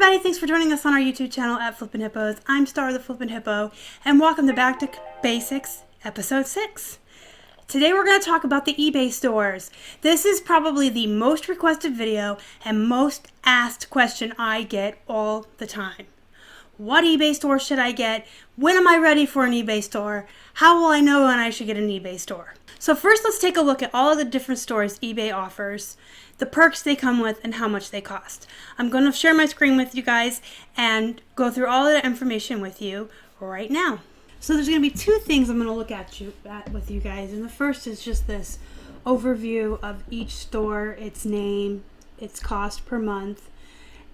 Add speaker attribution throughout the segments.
Speaker 1: everybody, thanks for joining us on our YouTube channel at Flippin Hippos. I'm Star the Flippin Hippo, and welcome to Back to Basics, Episode 6. Today we're going to talk about the eBay stores. This is probably the most requested video and most asked question I get all the time. What eBay store should I get? When am I ready for an eBay store? How will I know when I should get an eBay store? So first, let's take a look at all of the different stores eBay offers, the perks they come with, and how much they cost. I'm going to share my screen with you guys and go through all of the information with you right now. So there's going to be two things I'm going to look at with you guys. And the first is just this overview of each store, its name, its cost per month,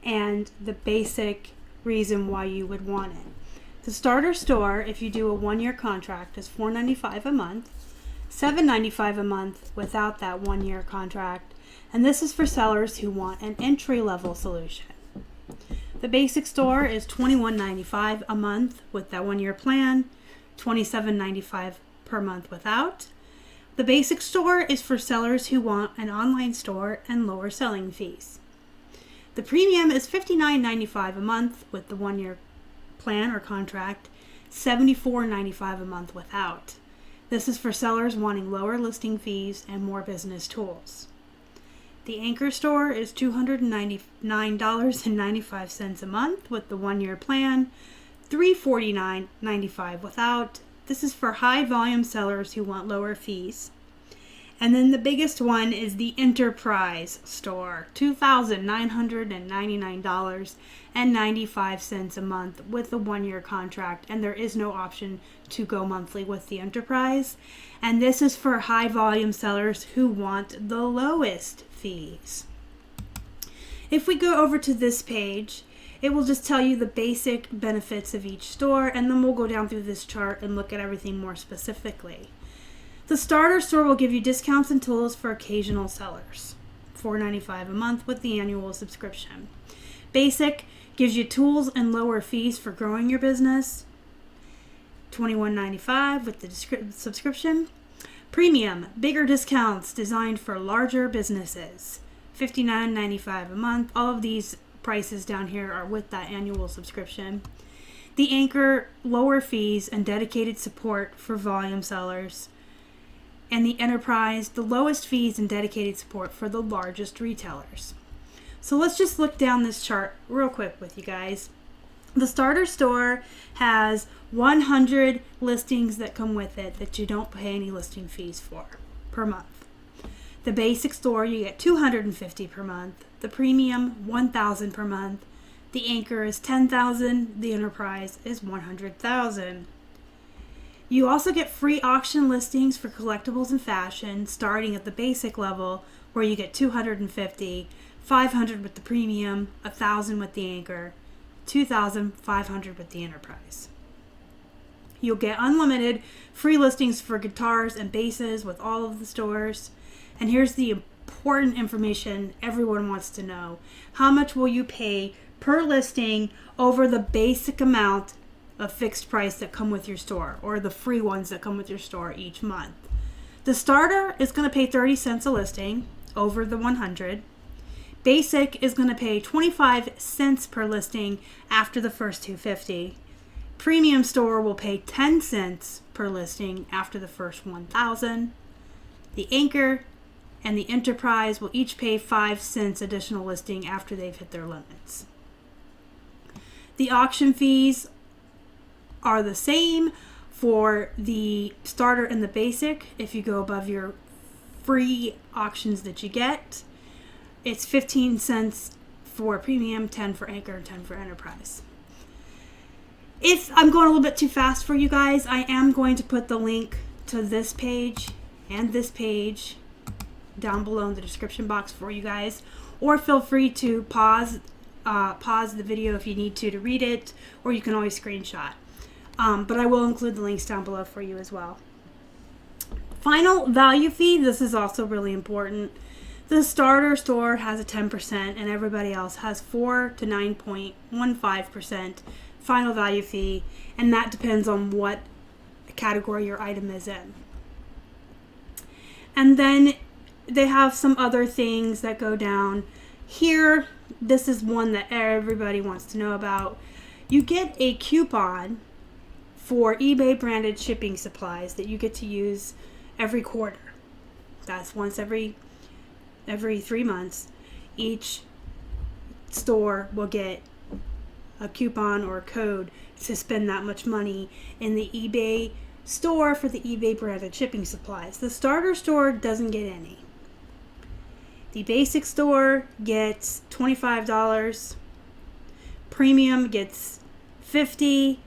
Speaker 1: and the basic reason why you would want it. The starter store, if you do a 1-year contract, is $4.95 a month, $7.95 a month without that 1-year contract, and this is for sellers who want an entry-level solution. The basic store is $21.95 a month with that 1-year plan, $27.95 per month without. The basic store is for sellers who want an online store and lower selling fees. The premium is $59.95 a month with the 1-year plan or contract, $74.95 a month without. This is for sellers wanting lower listing fees and more business tools. The Anchor store is $299.95 a month with the 1-year plan, $349.95 without. This is for high volume sellers who want lower fees. And then the biggest one is the Enterprise store, $2,999.95 a month with a 1-year contract, and there is no option to go monthly with the Enterprise. And this is for high volume sellers who want the lowest fees. If we go over to this page, it will just tell you the basic benefits of each store, and then we'll go down through this chart and look at everything more specifically. The starter store will give you discounts and tools for occasional sellers, $4.95 a month with the annual subscription. Basic gives you tools and lower fees for growing your business, $21.95 with the subscription. Premium, bigger discounts designed for larger businesses, $59.95 a month. All of these prices down here are with that annual subscription. The Anchor, lower fees and dedicated support for volume sellers. And the Enterprise, the lowest fees and dedicated support for the largest retailers. So let's just look down this chart real quick with you guys. The starter store has 100 listings that come with it that you don't pay any listing fees for per month. The basic store, you get 250 per month. The premium, 1,000 per month. The Anchor is 10,000. The Enterprise is 100,000. You also get free auction listings for collectibles and fashion, starting at the basic level, where you get 250, 500 with the premium, 1,000 with the Anchor, 2,500 with the Enterprise. You'll get unlimited free listings for guitars and basses with all of the stores. And here's the important information everyone wants to know. How much will you pay per listing over the basic amount of fixed price that come with your store, or the free ones that come with your store each month? The starter is going to pay 30 cents a listing over the 100. Basic is going to pay 25 cents per listing after the first 250. Premium store will pay 10 cents per listing after the first 1,000. The Anchor and the Enterprise will each pay 5 cents additional listing after they've hit their limits. The auction fees are the same for the starter and the basic. If you go above your free auctions that you get, it's 15 cents for premium, 10 for Anchor, and 10 for Enterprise. If I'm going a little bit too fast for you guys, I am going to put the link to this page and this page down below in the description box for you guys, or feel free to pause the video if you need to read it, or you can always screenshot. But I will include the links down below for you as well. Final value fee, this is also really important. The starter store has a 10% and everybody else has 4 to 9.15% final value fee, and that depends on what category your item is in. And then they have some other things that go down here. this is one that everybody wants to know about. You get a coupon for eBay branded shipping supplies that you get to use every quarter. That's once every 3 months. Each store will get a coupon or a code to spend that much money in the eBay store for the eBay branded shipping supplies. The starter store doesn't get any. The basic store gets $25, premium gets $50,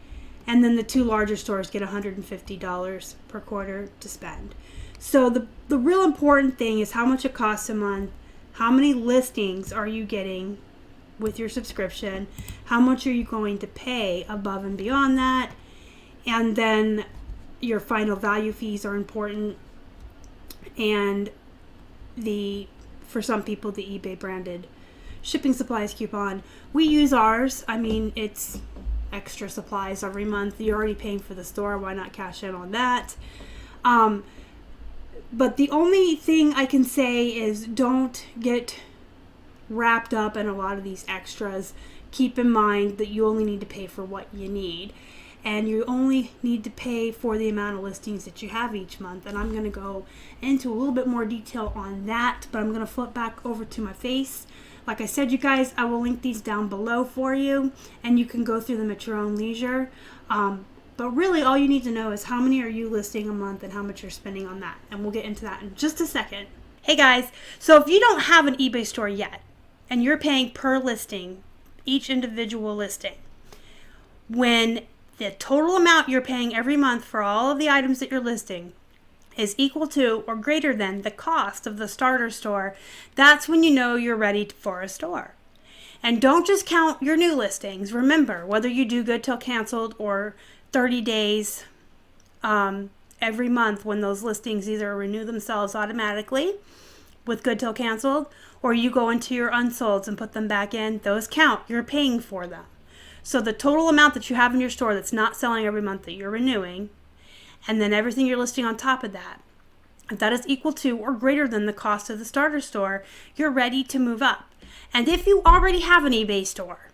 Speaker 1: and then the two larger stores get $150 per quarter to spend. So the real important thing is how much it costs a month, how many listings are you getting with your subscription, how much are you going to pay above and beyond that, and then your final value fees are important, and for some people the eBay branded shipping supplies coupon. We use ours. I mean, it's extra supplies every month. You're already paying for the store, why not cash in on that? But the only thing I can say is don't get wrapped up in a lot of these extras. Keep in mind that you only need to pay for what you need, and you only need to pay for the amount of listings that you have each month. And I'm going to go into a little bit more detail on that, but I'm going to flip back over to my face. Like I said, you guys, I will link these down below for you, and you can go through them at your own leisure. But really, all you need to know is how many are you listing a month and how much you're spending on that. And we'll get into that in just a second. Hey guys, so if you don't have an eBay store yet, and you're paying per listing, each individual listing, when the total amount you're paying every month for all of the items that you're listing is equal to or greater than the cost of the starter store, that's when you know you're ready for a store. And don't just count your new listings. Remember, whether you do good till canceled or 30 days every month, when those listings either renew themselves automatically with good till canceled, or you go into your unsolds and put them back in, those count. You're paying for them. So the total amount that you have in your store that's not selling every month that you're renewing, and then everything you're listing on top of that, if that is equal to or greater than the cost of the starter store, you're ready to move up. And if you already have an eBay store,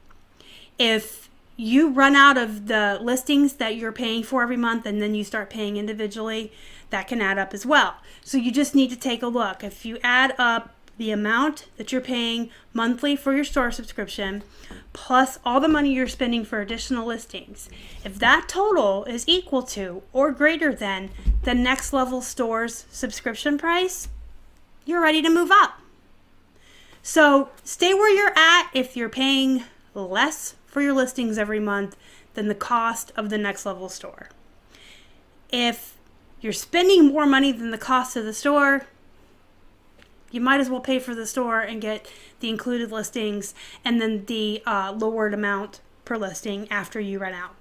Speaker 1: if you run out of the listings that you're paying for every month and then you start paying individually, that can add up as well. So you just need to take a look. If you add up the amount that you're paying monthly for your store subscription, plus all the money you're spending for additional listings, if that total is equal to or greater than the next level store's subscription price, you're ready to move up. So stay where you're at if you're paying less for your listings every month than the cost of the next level store. If you're spending more money than the cost of the store, you might as well pay for the store and get the included listings and then the lowered amount per listing after you run out.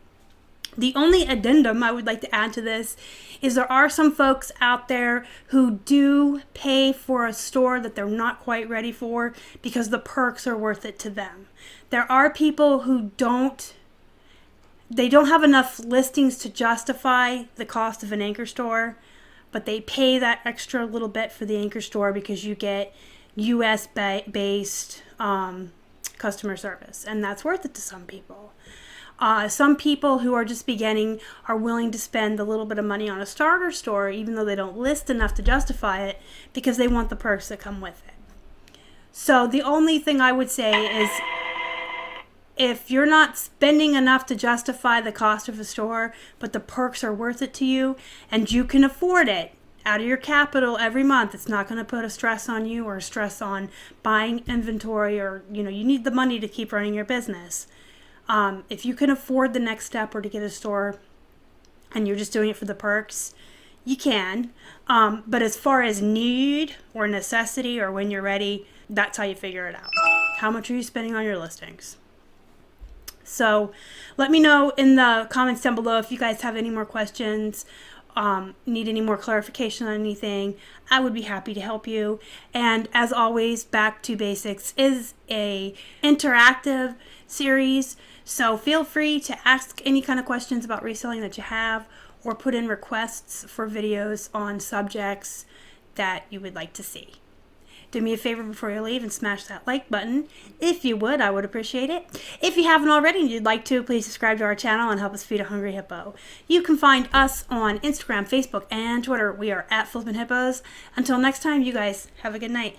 Speaker 1: The only addendum I would like to add to this is there are some folks out there who do pay for a store that they're not quite ready for because the perks are worth it to them. There are people who don't have enough listings to justify the cost of an anchor store, but they pay that extra little bit for the anchor store because you get US based customer service, and that's worth it to some people. Some people who are just beginning are willing to spend a little bit of money on a starter store even though they don't list enough to justify it because they want the perks that come with it. So the only thing I would say is if you're not spending enough to justify the cost of a store, but the perks are worth it to you and you can afford it out of your capital every month, it's not going to put a stress on you or a stress on buying inventory, or you need the money to keep running your business. If you can afford the next step or to get a store and you're just doing it for the perks, you can. But as far as need or necessity or when you're ready, that's how you figure it out. How much are you spending on your listings? So let me know in the comments down below if you guys have any more questions, need any more clarification on anything. I would be happy to help you. And as always, Back to Basics is a interactive series, so feel free to ask any kind of questions about reselling that you have, or put in requests for videos on subjects that you would like to see. do me a favor before you leave and smash that like button. If you would, I would appreciate it. If you haven't already and you'd like to, please subscribe to our channel and help us feed a hungry hippo. You can find us on Instagram, Facebook, and Twitter. We are at Flippin Hippos. Until next time, you guys have a good night.